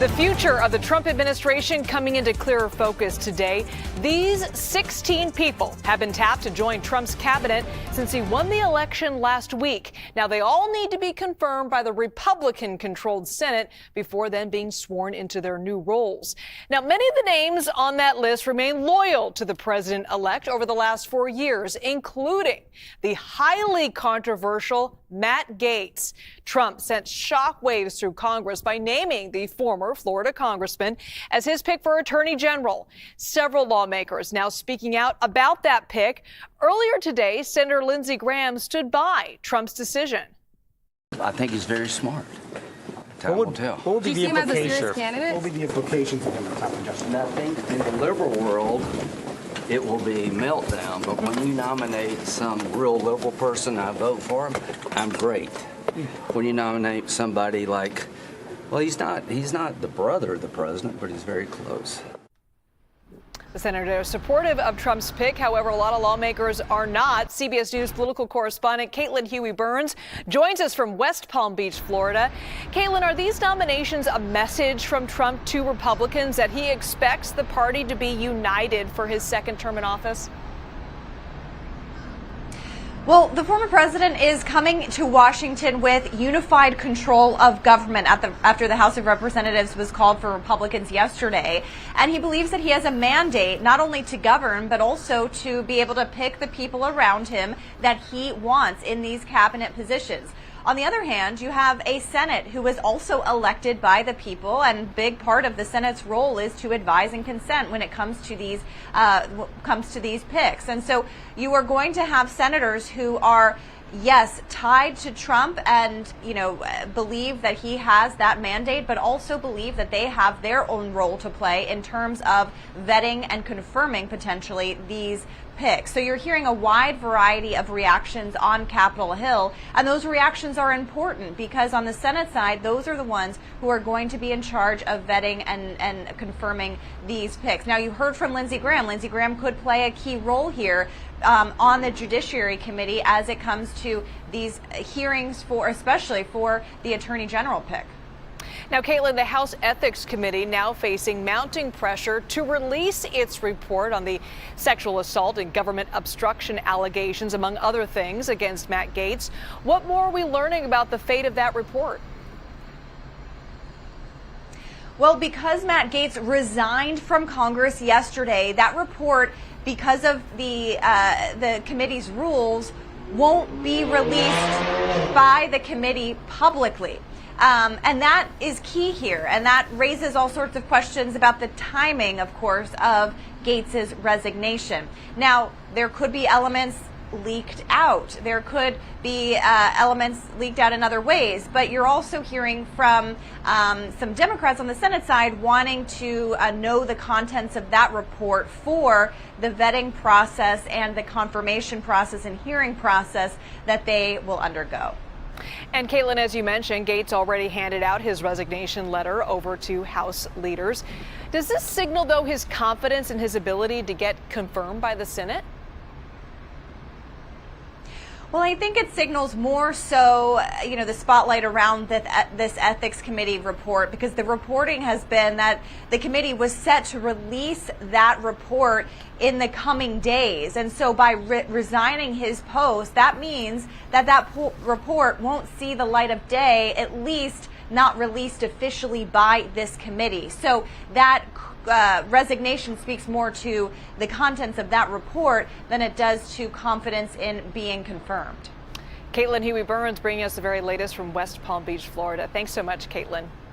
The future of the Trump administration coming into clearer focus today. These 16 people have been tapped to join Trump's cabinet since he won the election last week. Now, they all need to be confirmed by the Republican-controlled Senate before then being sworn into their new roles. Now, many of the names on that list remain loyal to the president-elect over the last 4 years, including the highly controversial Matt Gaetz. Trump sent shockwaves through Congress by naming the former Florida congressman as his pick for attorney general. Several lawmakers now speaking out about that pick. Earlier today, Senator Lindsey Graham stood by Trump's decision. I think he's very smart. Time will tell. What would be Do you see the him as a serious implication? candidate? What would be the implications of him as top justice? And I think in the liberal world, it will be meltdown. But when you nominate some real liberal person, I vote for him. I'm great. When you nominate somebody like, well, he's not the brother of the president, but he's very close. The senator is supportive of Trump's pick. However, a lot of lawmakers are not. CBS News political correspondent Caitlin Huey-Burns joins us from West Palm Beach, Florida. Caitlin, are these nominations a message from Trump to Republicans that he expects the party to be united for his second term in office? Well, the former president is coming to Washington with unified control of government after the House of Representatives was called for Republicans yesterday. And he believes that he has a mandate not only to govern, but also to be able to pick the people around him that he wants in these cabinet positions. On the other hand, you have a Senate who was also elected by the people, and a big part of the Senate's role is to advise and consent when it comes to these picks. And so you are going to have senators who are, yes, tied to Trump and, believe that he has that mandate, but also believe that they have their own role to play in terms of vetting and confirming potentially these picks. So you're hearing a wide variety of reactions on Capitol Hill, and those reactions are important because on the Senate side, those are the ones who are going to be in charge of vetting and confirming these picks. Now, you heard from Lindsey Graham. Lindsey Graham could play a key role here on the Judiciary Committee as it comes to these hearings especially for the Attorney General pick. Now, Caitlin, the House Ethics Committee now facing mounting pressure to release its report on the sexual assault and government obstruction allegations, among other things, against Matt Gaetz. What more are we learning about the fate of that report? Well, because Matt Gaetz resigned from Congress yesterday, that report, because of the committee's rules, won't be released by the committee publicly. And that is key here. And that raises all sorts of questions about the timing, of course, of Gaetz's resignation. Now, there could be elements leaked out. There could be elements leaked out in other ways. But you're also hearing from some Democrats on the Senate side wanting to know the contents of that report for the vetting process and the confirmation process and hearing process that they will undergo. And Caitlin, as you mentioned, Gaetz already handed out his resignation letter over to House leaders. Does this signal, though, his confidence in his ability to get confirmed by the Senate? Well, I think it signals more so, the spotlight around this ethics committee report, because the reporting has been that the committee was set to release that report in the coming days. And so by resigning his post, that means that report won't see the light of day, at least not released officially by this committee. So that resignation speaks more to the contents of that report than it does to confidence in being confirmed. Caitlin Huey-Burns bringing us the very latest from West Palm Beach, Florida. Thanks so much, Caitlin.